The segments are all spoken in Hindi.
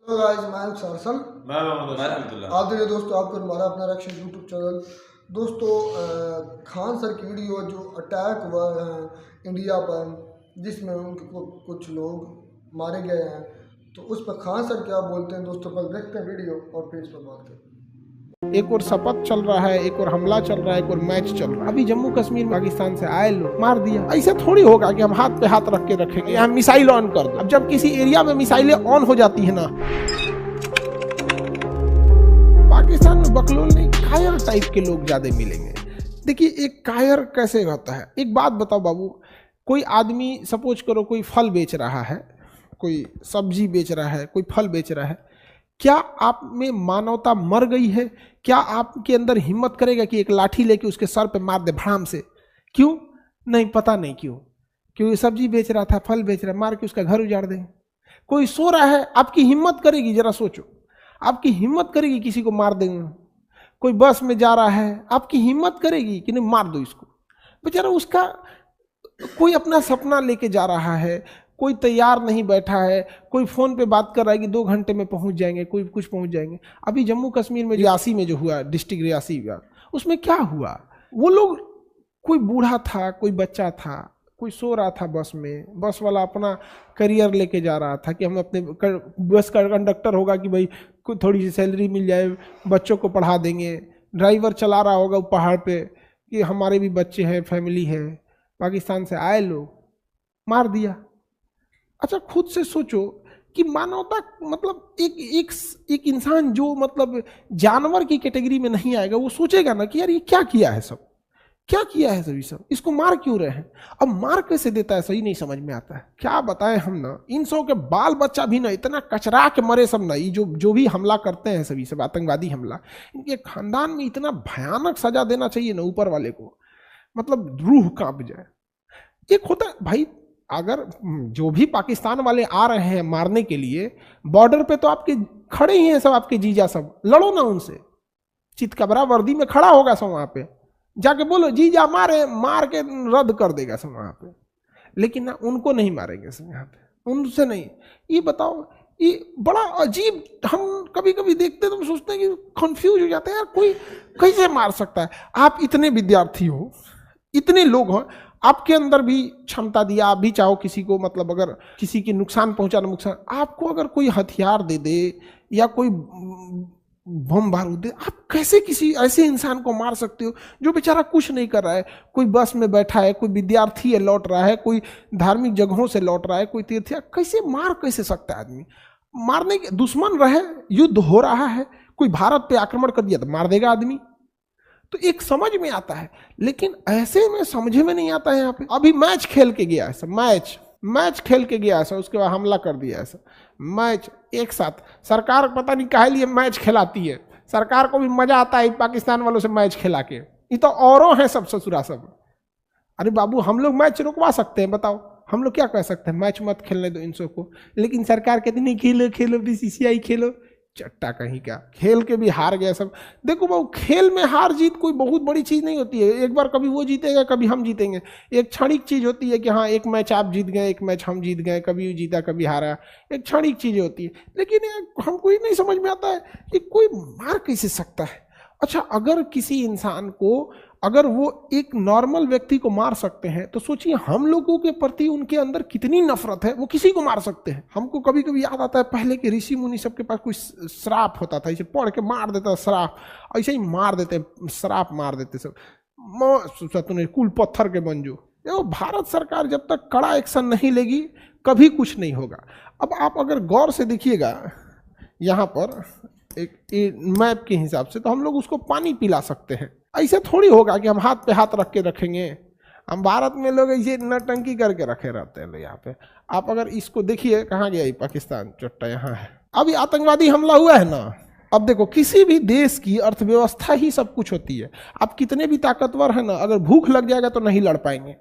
हेलो गाइस, मैं सरसल। मैं मोहम्मद आप देखिए दोस्तों, आपको हमारा अपना रक्षक यूट्यूब चैनल। दोस्तों, खान सर की वीडियो जो अटैक हुआ है इंडिया पर, जिसमें उनके कुछ लोग मारे गए हैं, तो उस पर खान सर क्या बोलते हैं दोस्तों, पर देखते हैं वीडियो और फिर इस पर बात करते हैं। एक और शपथ चल रहा है, एक और हमला चल रहा है, एक और मैच चल रहा है। अभी जम्मू कश्मीर पाकिस्तान से आए लोग मार दिया। ऐसा थोड़ी होगा कि हम हाथ पे हाथ रख के रखेंगे, हम मिसाइल ऑन कर दो। अब जब किसी एरिया में मिसाइलें ऑन हो जाती है ना, पाकिस्तान में बकलोल नहीं, कायर टाइप के लोग ज्यादा मिलेंगे। देखिए, एक कायर कैसे होता है, एक बात बताओ बाबू। कोई आदमी सपोज करो कोई फल बेच रहा है, कोई सब्जी बेच रहा है, कोई फल बेच रहा है, क्या आप में मानवता मर गई है? क्या आपके अंदर हिम्मत करेगा कि एक लाठी लेके उसके सर पे मार दे भड़ाम से? क्यों? नहीं, पता नहीं क्यों। क्यों? ये सब्जी बेच रहा था, फल बेच रहा है, मार के उसका घर उजाड़ दें। कोई सो रहा है, आपकी हिम्मत करेगी? जरा सोचो, आपकी हिम्मत करेगी किसी को मार देंगे? कोई बस में जा रहा है, आपकी हिम्मत करेगी कि नहीं मार दो इसको? बेचारा उसका कोई अपना सपना लेके जा रहा है, कोई तैयार नहीं बैठा है, कोई फ़ोन पे बात कर रहा है कि 2 घंटे में पहुंच जाएंगे, कोई कुछ पहुंच जाएंगे। अभी जम्मू कश्मीर में रियासी में जो हुआ, डिस्ट्रिक्ट रियासी का, उसमें क्या हुआ? वो लोग, कोई बूढ़ा था, कोई बच्चा था, कोई सो रहा था बस में, बस वाला अपना करियर लेके जा रहा था कि हम अपने बस का कंडक्टर होगा कि भाई कोई थोड़ी सी सैलरी मिल जाए, बच्चों को पढ़ा देंगे। ड्राइवर चला रहा होगा पहाड़ पे कि हमारे भी बच्चे हैं, फैमिली है। पाकिस्तान से आए लोग, मार दिया। अच्छा, खुद से सोचो कि मानवता मतलब एक इंसान जो मतलब जानवर की कैटेगरी में नहीं आएगा, वो सोचेगा ना कि यार ये क्या किया है, सब क्या किया है, सभी सब इसको मार क्यों रहे हैं? अब मार कैसे देता है सही नहीं समझ में आता है। क्या बताएं हम ना, इन सब के बाल बच्चा भी ना इतना कचरा के मरे सब ना, ये जो भी हमला करते हैं सभी सब आतंकवादी हमला, इनके खानदान में इतना भयानक सजा देना चाहिए ना ऊपर वाले को, मतलब रूह कांप जाए। एक होता है भाई, अगर जो भी पाकिस्तान वाले आ रहे हैं मारने के लिए, बॉर्डर पे तो आपके खड़े ही हैं सब, आपके जीजा सब, लड़ो ना उनसे। चितकबरा वर्दी में खड़ा होगा सब वहां पे, जाके बोलो जीजा मारे, मार के रद्द कर देगा सब वहां पे। लेकिन ना, उनको नहीं मारेंगे सब यहाँ पे, उनसे नहीं। ये बताओ, ये बड़ा अजीब, हम कभी कभी देखते तो हम सोचते हैं कि कंफ्यूज हो जाते हैं, यार कोई कैसे मार सकता है? आप इतने विद्यार्थी हो, इतने लोग हो, आपके अंदर भी क्षमता दिया, आप भी चाहो किसी को, मतलब अगर किसी की नुकसान पहुंचाना, नुकसान, आपको अगर कोई हथियार दे दे या कोई बम बारूद दे, आप कैसे किसी ऐसे इंसान को मार सकते हो जो बेचारा कुछ नहीं कर रहा है? कोई बस में बैठा है, कोई विद्यार्थी है लौट रहा है, कोई धार्मिक जगहों से लौट रहा है, कोई तीर्थ, कैसे मार कैसे सकता है आदमी? मारने के दुश्मन रहे, युद्ध हो रहा है, कोई भारत पे आक्रमण कर दिया तो मार देगा आदमी, तो एक समझ में आता है। लेकिन ऐसे में समझे में नहीं आता है। यहाँ पे अभी मैच खेल के गया ऐसा, मैच खेल के गया ऐसा, उसके बाद हमला कर दिया ऐसा। मैच एक साथ, सरकार पता नहीं काहे लिए मैच खिलाती है, सरकार को भी मजा आता है पाकिस्तान वालों से मैच खिला के। ये तो औरों हैं सब, ससुरा सब। अरे बाबू, हम लोग मैच रुकवा सकते हैं? बताओ, हम लोग क्या कह सकते हैं? मैच मत खेलने दो इन सबको। लेकिन सरकार कहती नहीं, खेलो खेलो, बीसीसीआई खेलो। चट्टा कहीं का, खेल के भी हार गया सब। देखो बाबू, खेल में हार जीत कोई बहुत बड़ी चीज़ नहीं होती है। एक बार कभी वो जीतेगा, कभी हम जीतेंगे, एक क्षणिक चीज़ होती है कि हाँ, एक मैच आप जीत गए, एक मैच हम जीत गए, कभी जीता कभी हारा, एक क्षणिक चीज़ होती है। लेकिन हमको ही नहीं समझ में आता है कि कोई मार कैसे सकता है। अच्छा, अगर किसी इंसान को, अगर वो एक नॉर्मल व्यक्ति को मार सकते हैं, तो सोचिए हम लोगों के प्रति उनके अंदर कितनी नफरत है, वो किसी को मार सकते हैं। हमको कभी कभी याद आता है पहले के ऋषि मुनि सबके पास कोई श्राप होता था, इसे पढ़ के मार देता श्राप, ऐसे ही मार देते, श्राप मार देते सब, तूने कुल पत्थर के बन जो। भारत सरकार जब तक कड़ा एक्शन नहीं लेगी, कभी कुछ नहीं होगा। अब आप अगर गौर से देखिएगा यहाँ पर एक मैप के हिसाब से, तो हम लोग उसको पानी पिला सकते हैं। ऐसे थोड़ी होगा कि हम हाथ पे हाथ रख के रखेंगे। हम भारत में लोग ऐसे नटंकी करके रखे रहते हैं यहाँ पे। आप अगर इसको देखिए, कहाँ गया ये पाकिस्तान, चट्टा यहाँ है। अभी आतंकवादी हमला हुआ है ना, अब देखो, किसी भी देश की अर्थव्यवस्था ही सब कुछ होती है। आप कितने भी ताकतवर है ना, अगर भूख लग जाएगा तो नहीं लड़ पाएंगे।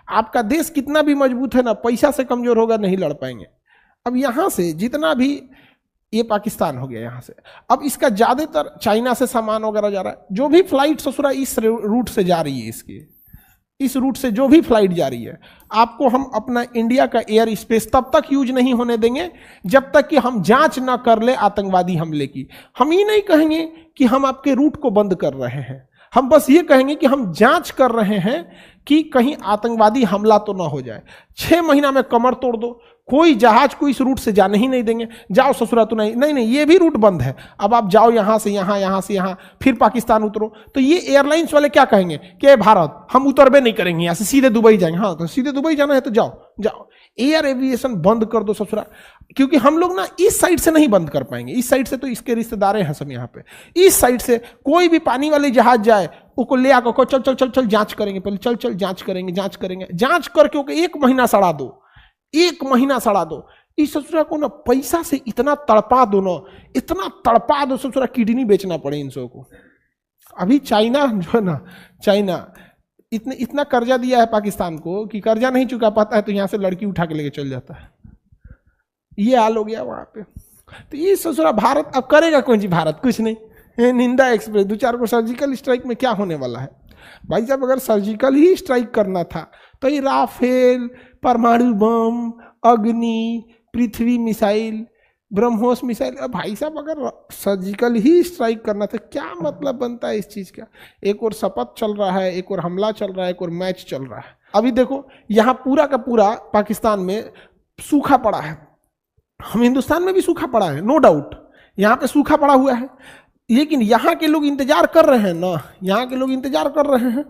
आपका देश कितना भी मजबूत है ना, पैसा से कमजोर होगा, नहीं लड़ पाएंगे। अब यहाँ से जितना भी, ये पाकिस्तान हो गया यहाँ से, अब इसका ज्यादातर चाइना से सामान वगैरह जा रहा है, जो भी फ्लाइट ससुरा इस रूट से जा रही है इसकी, इस रूट से जो भी फ्लाइट जा रही है, आपको हम अपना इंडिया का एयर स्पेस तब तक यूज नहीं होने देंगे जब तक कि हम जांच ना कर ले आतंकवादी हमले की। हम ये नहीं कहेंगे कि हम आपके रूट को बंद कर रहे हैं, हम बस ये कहेंगे कि हम जांच कर रहे हैं कि कहीं आतंकवादी हमला तो ना हो जाए। 6 महीना में कमर तोड़ दो, कोई जहाज को इस रूट से जाने ही नहीं देंगे, जाओ ससुरा तो नहीं नहीं नहीं, ये भी रूट बंद है, अब आप जाओ यहां से यहां, यहां से यहां, फिर पाकिस्तान उतरो। तो ये एयरलाइंस वाले क्या कहेंगे कि भारत हम उतरबे नहीं करेंगे, यहां से सीधे दुबई जाएंगे। हाँ, तो सीधे दुबई जाना है तो जाओ जाओ, एयर एविएशन बंद कर दो ससुरा। क्योंकि हम लोग ना इस साइड से नहीं बंद कर पाएंगे, इस साइड से तो इसके रिश्तेदार हैं सब यहाँ पे। इस साइड से कोई भी पानी वाली जहाज जाए, उसको ले आकर चल चल चल चल जांच करेंगे, पहले चल चल जांच करेंगे, जांच करेंगे, जांच करके ओके 1 महीना सड़ा दो, 1 महीना सड़ा दो। इस ससुरा को ना पैसा से इतना तड़पा दो ना, इतना तड़पा दो ससुरा किडनी बेचना पड़े इन सबको। अभी चाइना जो है ना, चाइना इतना कर्जा दिया है पाकिस्तान को कि कर्जा नहीं चुका पाता है तो यहां से लड़की उठा के लेके चल जाता है। ये हाल हो गया वहां पे। तो ये ससुरा भारत अब करेगा कौन जी? भारत कुछ नहीं, निंदा एक्सप्रेस 2-4 को सर्जिकल स्ट्राइक में क्या होने वाला है भाई साहब? अगर सर्जिकल ही स्ट्राइक करना था तो ये राफेल, परमाणु बम, अग्नि, पृथ्वी मिसाइल, ब्रह्मोस मिसाइल, भाई साहब अगर सर्जिकल ही स्ट्राइक करना था क्या मतलब बनता है इस चीज का? एक और शपथ चल रहा है, एक और हमला चल रहा है, एक और मैच चल रहा है। अभी देखो यहाँ पूरा का पूरा पाकिस्तान में सूखा पड़ा है, हम हिंदुस्तान में भी सूखा पड़ा है, नो डाउट यहाँ पे सूखा पड़ा हुआ है, लेकिन यहाँ के लोग इंतजार कर रहे हैं ना, यहाँ के लोग इंतजार कर रहे हैं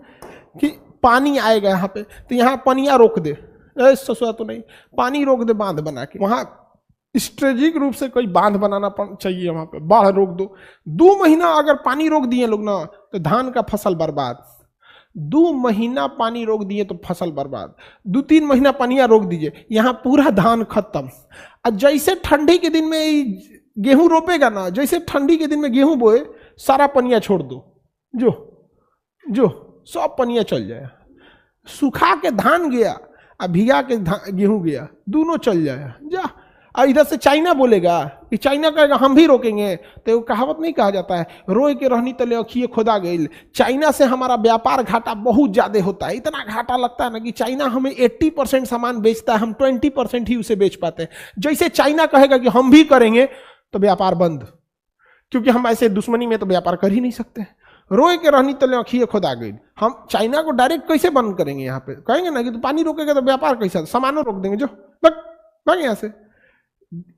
कि पानी आएगा यहाँ पे, तो यहाँ पनिया रोक दे, ससुरा तो नहीं, पानी रोक दे बांध बना के। वहाँ स्ट्रेटेजिक रूप से कोई बांध बनाना चाहिए, वहाँ पे बाढ़ रोक दो। 2 महीना अगर पानी रोक दिए लोग ना तो धान का फसल बर्बाद। 2 महीना पानी रोक दिए तो फसल बर्बाद, 2-3 महीना पनिया रोक दीजिए, यहाँ पूरा धान खत्म। और जैसे ठंडी के दिन में गेहूं रोपेगा ना, जैसे ठंडी के दिन में गेहूं बोए, सारा पनिया छोड़ दो, जो सब पनिया चल जाए। सुखा के धान गया और भिगा के गेहूं गया, दोनों चल जाए जा। और इधर से चाइना बोलेगा कि चाइना कहेगा हम भी रोकेंगे, तो वो कहावत नहीं कहा जाता है, रोए के रहनी तले अखिए खोदा गई। चाइना से हमारा व्यापार घाटा बहुत ज्यादा होता है, इतना घाटा लगता है ना कि चाइना हमें 80% सामान बेचता है, हम 20% ही उसे बेच पाते हैं। जैसे चाइना कहेगा कि हम भी करेंगे तो व्यापार बंद, क्योंकि हम ऐसे दुश्मनी में तो व्यापार कर ही नहीं सकते। रोए के रहनी तले अखिए खोदा गई। हम चाइना को डायरेक्ट कैसे बंद करेंगे? यहाँ पे कहेंगे ना कि तो पानी रोकेगा तो व्यापार कैसा, सामानों रोक देंगे, जो भाग यहाँ से।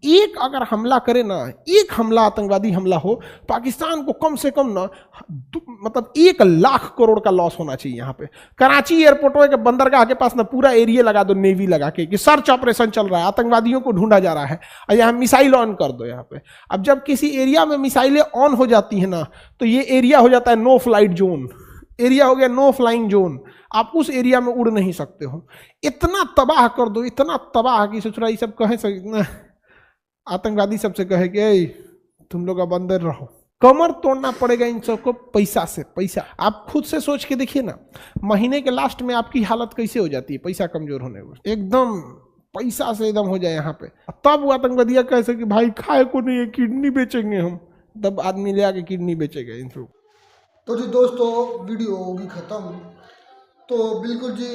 एक अगर हमला करे ना, एक हमला आतंकवादी हमला हो, पाकिस्तान को कम से कम ना मतलब 1 लाख करोड़ का लॉस होना चाहिए। यहाँ पे कराची एयरपोर्ट के बंदरगाह के पास ना पूरा एरिया लगा दो नेवी लगा के कि सर्च ऑपरेशन चल रहा है, आतंकवादियों को ढूंढा जा रहा है, और यहाँ मिसाइल ऑन कर दो यहाँ पे। अब जब किसी एरिया में मिसाइलें ऑन हो जाती है ना, तो ये एरिया हो जाता है नो फ्लाइट जोन, एरिया हो गया नो फ्लाइंग जोन, आप उस एरिया में उड़ नहीं सकते हो। इतना तबाह कर दो, इतना तबाह कि ससुराई सब कहे, आतंकवादी सबसे कहे कि तुम लोग अब अंदर रहो। कमर तोड़ना पड़ेगा इन सबको पैसा से। पैसा आप खुद से सोच के देखिए ना, महीने के लास्ट में आपकी हालत कैसे हो जाती है पैसा कमजोर होने पर, एकदम पैसा से एकदम हो जाए यहाँ पे। तब वो आतंकवादिया कह सके भाई खाए को नहीं है, किडनी बेचेंगे हम, तब आदमी ले आके किडनी बेचेगा इन सब। तो जी दोस्तों वीडियो होगी ख़त्म। तो बिल्कुल जी,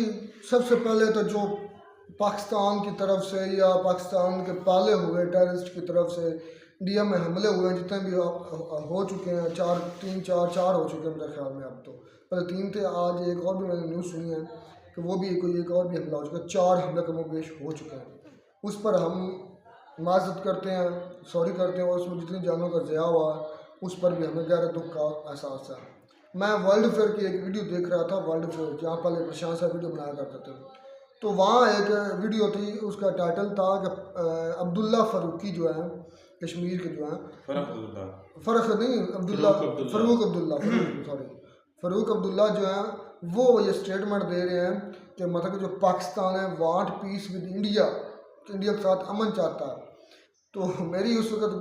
सबसे पहले तो जो पाकिस्तान की तरफ से या पाकिस्तान के पाले हुए टेररिस्ट की तरफ से इंडिया में हमले हुए हैं, जितने भी हो चुके हैं, 4 हो चुके हैं मेरे ख्याल में। अब तो पहले 3 थे, आज एक और भी मैंने न्यूज़ सुनी है कि वो भी एक और भी हमला हो चुका है। 4 हमले कमोबेश हो चुके हैं। उस पर हम माजरत करते हैं, सॉरी करते हैं, और उसमें जितनी जानों का ज़या हुआ उस पर भी हमें गहरा दुख का एहसास है। मैं वर्ल्ड फेयर की एक वीडियो देख रहा था, वर्ल्ड फेयर जहाँ पहले प्रशांत साहब वीडियो बनाया करते थे, तो वहाँ एक वीडियो थी, उसका टाइटल था कि अब्दुल्ला फ़ारूकी जो है कश्मीर के जो हैं, फ़ारूक अब्दुल्ला जो है वो ये स्टेटमेंट दे रहे हैं कि मतलब जो पाकिस्तान है want peace with India, India के साथ अमन चाहता है। तो मेरी उस वक्त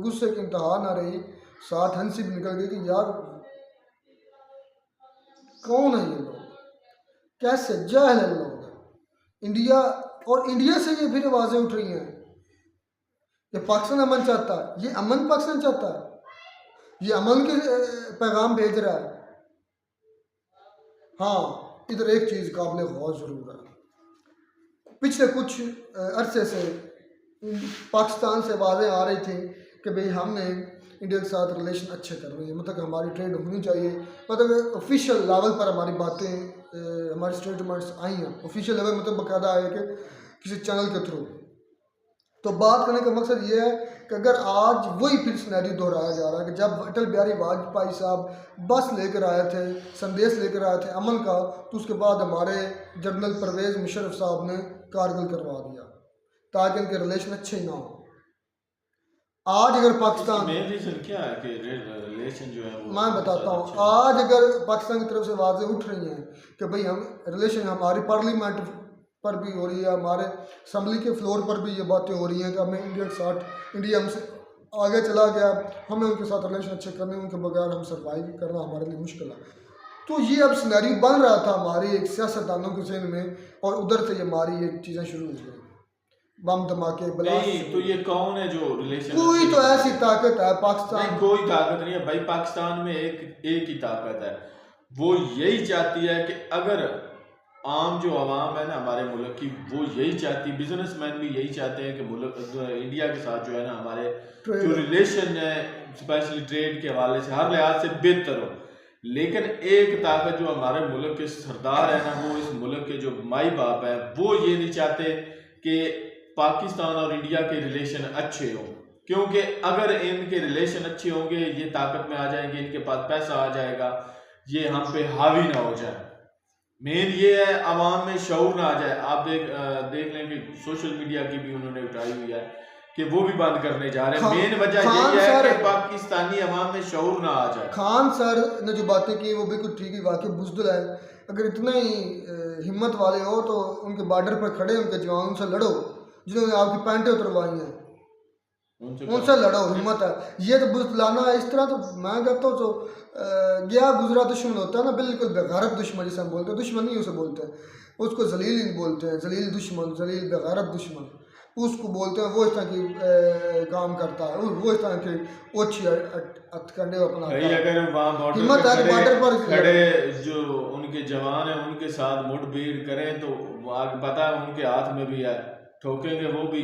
गुस्से की इंतहा ना रही, साथ हंसी भी निकल गई कि यार कौन है ये लोग, कैसे जाहिल है लोग। इंडिया और इंडिया से ये फिर आवाज़ें उठ रही हैं, ये पाकिस्तान अमन चाहता है, ये अमन पाकिस्तान चाहता है, ये अमन के पैगाम भेज रहा है। हाँ, इधर एक चीज़ काबिल गौर ज़रूर है। पिछले कुछ अरसे से पाकिस्तान से आवाज़ें आ रही थी कि भाई हमने इंडिया के साथ रिलेशन अच्छे करने हैं, मतलब हमारी ट्रेड होनी चाहिए, मतलब ऑफिशियल लेवल पर हमारी बातें हमारी स्टेटमेंट्स आई हैं। ऑफिशियल लेवल मतलब बाकायदा है कि किसी चैनल के थ्रू। तो बात करने का मकसद ये है कि अगर आज वही फिर सिनेरियो दोहराया जा रहा है कि जब अटल बिहारी वाजपेयी साहब बस लेकर आए थे, संदेश लेकर आए थे अमन का, तो उसके बाद हमारे जनरल परवेज़ मुशर्रफ साहब ने कारगिल करवा दिया ताकि इनके रिलेशन अच्छे ही ना हो। आज अगर पाकिस्तान क्या है कि रिलेशन जो है वो मैं बताता हूँ, आज अगर पाकिस्तान की तरफ से आवाज़ें उठ रही हैं कि भाई हम रिलेशन हमारी पार्लियामेंट पर भी हो रही है, हमारे असम्बली के फ्लोर पर भी ये बातें हो रही हैं कि हमें इंडिया के साथ, इंडिया हमसे आगे चला गया, हमें उनके साथ रिलेशन अच्छे करने, उनके बगैर हम सर्वाइव करना हमारे लिए मुश्किल है। तो ये अब सिनेरियो बन रहा था हमारी एक सियासतदानों के जहन में, और उधर से ये हमारी ये चीज़ें शुरू हो गई, बम धमाके ब्लास्ट। तो ये कौन है जो रिलेशन? कोई तो ऐसी ताकत है पाकिस्तान, कोई ताकत नहीं है भाई। पाकिस्तान में एक ही ताकत है, वो यही चाहती है कि अगर आम जो आवाम है ना हमारे मुल्क की, वो यही चाहती, बिजनेसमैन भी यही चाहते हैं कि मुल्क इंडिया के साथ जो है ना हमारे जो रिलेशन है स्पेशली ट्रेड के हवाले से हर लिहाज से बेहतर हो। लेकिन एक ताकत जो हमारे मुल्क के सरदार है ना, वो इस मुल्क के जो माई बाप है, वो ये नहीं चाहते कि पाकिस्तान और इंडिया के रिलेशन अच्छे हों, क्योंकि अगर इनके रिलेशन अच्छे होंगे ये ताकत में आ जाएंगे, इनके पास पैसा आ जाएगा, ये हम पे हावी ना हो जाए। मेन ये है आवाम में शऊर ना आ जाए। आप देख लें कि सोशल मीडिया की भी उन्होंने उठाई हुई है कि वो भी बंद करने जा रहे हैं। मेन वजह यही है कि पाकिस्तानी अवाम में शऊर ना आ जाए। खान सर ने जो बातें की वो बिल्कुल ठीक ही, वाकई बुज़दिल है। अगर इतने ही हिम्मत वाले हो तो उनके बॉर्डर पर खड़े उनके जवानों से लड़ो, जिन्होंने आपकी पैंटें उतरवाई हैं उनसे लड़ो, हिम्मत है। ये तो बुज़दिलाना है इस तरह, तो मैं कहता हूँ तो गया गुजरा दुश्मन होता है ना, बिल्कुल बेगैरत दुश्मन जिसे हम बोलते हैं, दुश्मन नहीं उसे बोलते हैं, उसको जलील नहीं बोलते हैं, जलील दुश्मन, जलील बेगैरत दुश्मन उसको बोलते हैं। वो इस तरह की काम करता है, वो इस तरह की ओछी हथकंडे अपना अगर वहाँ हिम्मत है बॉर्डर पर खड़े जो उनके जवान हैं उनके साथ मुठभेड़ करें तो पता है उनके हाथ में भी है, ठोकेंगे वो भी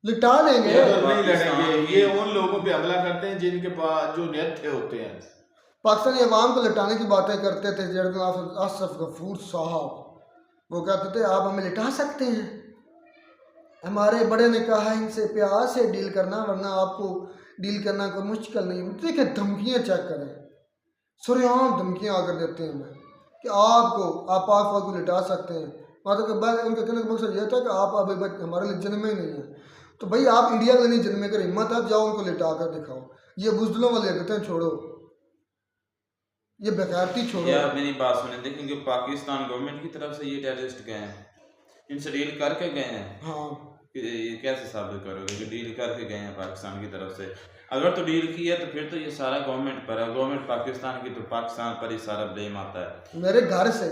लिटा देंगे, नहीं लड़ेंगे। ये उन लोगों पे हमला करते हैं जिनके पास जो नियत होते हैं। पाकिस्तानी अवाम को लिटाने की बातें करते थे जनरल अशरफ गफूर साहब, वो कहते थे आप हमें लिटा सकते हैं, हमारे बड़े ने कहा है इनसे प्यार से डील करना वरना आपको डील करना कोई मुश्किल नहीं। देखिए धमकियाँ चेक करें, सुरयाम धमकियाँ आकर देते हैं हमें कि आप पाक फौज को लिटा सकते हैं। मतलब कि बाद उनका कहने का मकसद यह था कि आप अभी हमारे लिए जन्मे ही नहीं है, तो भाई आप इंडिया के लिए नहीं जन्मे, कर हिम्मत आप जाओ उनको लिटा कर दिखाओ। ये बुज़दिलों वाले कहते हैं छोड़ो, ये बेकारती छोड़ो। यार मेरी बात सुने, देखेंगे पाकिस्तान गवर्नमेंट की तरफ से ये टेररिस्ट गए हैं, इनसे डील करके गए हैं। हाँ ये कैसे साबित करोगे कि डील करके गए हैं पाकिस्तान की तरफ से? अगर तो डील की है तो फिर तो ये सारा गवर्नमेंट पर है, गवर्नमेंट पाकिस्तान की तो पाकिस्तान पर ही सारा ब्लेम आता है। मेरे घर से,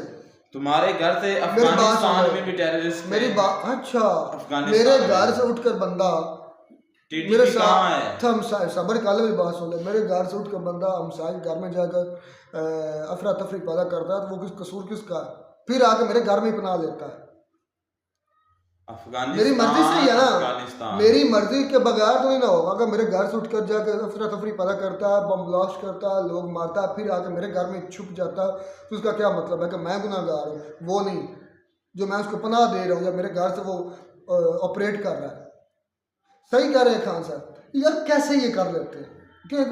तुम्हारे घर से अफगानिस्तान में भी टेररिस्ट, मेरी बात अच्छा, मेरे घर से उठकर बंदा मेरे साथ सबर काले भी बात सुन ले, मेरे घर से उठकर बंदा हमसाय घर में जाकर अफरा तफरी पैदा करता है तो वो किस कसूर किसका है, फिर आके मेरे घर में पनाह लेता है। मेरी मर्जी से ही है ना, मेरी मर्जी के बगैर तो नहीं ना होगा। अगर मेरे घर से उठकर जाकर अफरा तफरी पैदा करता है, बम ब्लास्ट करता है, लोग मारता है, फिर आकर मेरे घर में छुप जाता है, तो उसका क्या मतलब है कि मैं गुनाहगार हूँ? वो नहीं जो मैं उसको पनाह दे रहा हूँ या मेरे घर से वो ऑपरेट कर रहा है। सही कह रहे हैं खान साहब, यार कैसे ये कर लेते हैं कि एक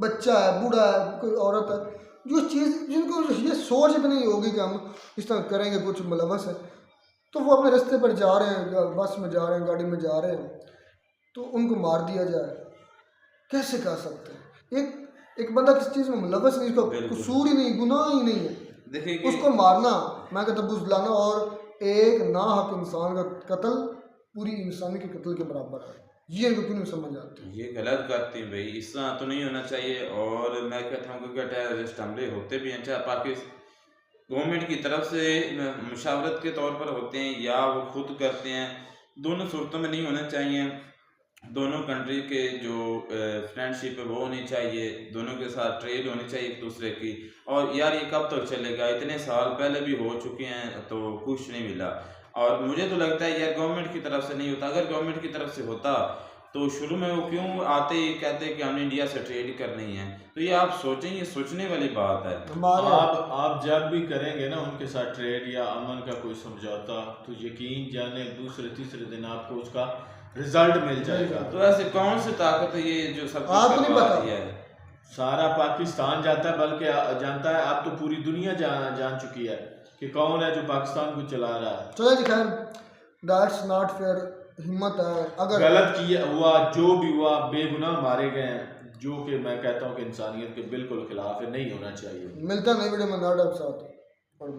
बच्चा है, बूढ़ा है, कोई औरत है, जो चीज़ जिनको ये सोच भी नहीं होगी कि हम इस तरह करेंगे, कुछ मुलवस है, तो वो अपने रास्ते पर जा रहे हैं, बस में जा रहे हैं, गाड़ी में जा रहे हैं, तो उनको मार दिया जाए, कैसे कर सकते हैं? एक बंदा किस चीज़ में मुलवस नहीं, उसका कसूर ही नहीं, गुनाह ही नहीं है, देखिए उसको मारना मैं कहता बुज़दिलाना और एक नाहक इंसान का कत्ल पूरी इंसानी के कत्ल के बराबर है। ये इनको क्यों नहीं समझ आती? ये गलत करती हैं भाई, इस तरह तो नहीं होना चाहिए। और मैं कहता हूँ कि टेररिस्ट हमले होते भी हैं, चाहे पाकिस्तान गवर्नमेंट की तरफ से मुशावरत के तौर पर होते हैं या वो खुद करते हैं, दोनों सूरतों में नहीं होना चाहिए। दोनों कंट्री के जो फ्रेंडशिप है वो होनी चाहिए, दोनों के साथ ट्रेड होनी चाहिए एक दूसरे की। और यार ये कब तक चलेगा, इतने साल पहले भी हो चुके हैं तो कुछ नहीं मिला। और मुझे तो लगता है यार गवर्नमेंट की तरफ से नहीं होता, अगर गवर्नमेंट की तरफ से होता तो शुरू में वो क्यों आते ही कहते कि हमने इंडिया से ट्रेड करनी है। तो ये आप सोचें, ये सोचने वाली बात है। हमारे आप जब भी करेंगे ना उनके साथ ट्रेड या अमन का कोई समझौता, तो यकीन जाने दूसरे तीसरे दिन आपको उसका रिजल्ट मिल जाएगा। तो ऐसे कौन सी ताकत है ये जो सब कुछ आपको नहीं करवा पता? रही है? सारा पाकिस्तान जाता है, बल्कि जानता है, अब तो पूरी दुनिया जान चुकी है कि कौन है जो पाकिस्तान को चला रहा है। चलो जी खैर, दैट्स नॉट फेयर। हिम्मत है अगर गलत किया हुआ, जो भी हुआ, बेगुनाह मारे गए हैं, जो कि मैं कहता हूँ कि इंसानियत के बिल्कुल खिलाफ है, नहीं होना चाहिए। मिलता नहीं वीडियो में नए साथ और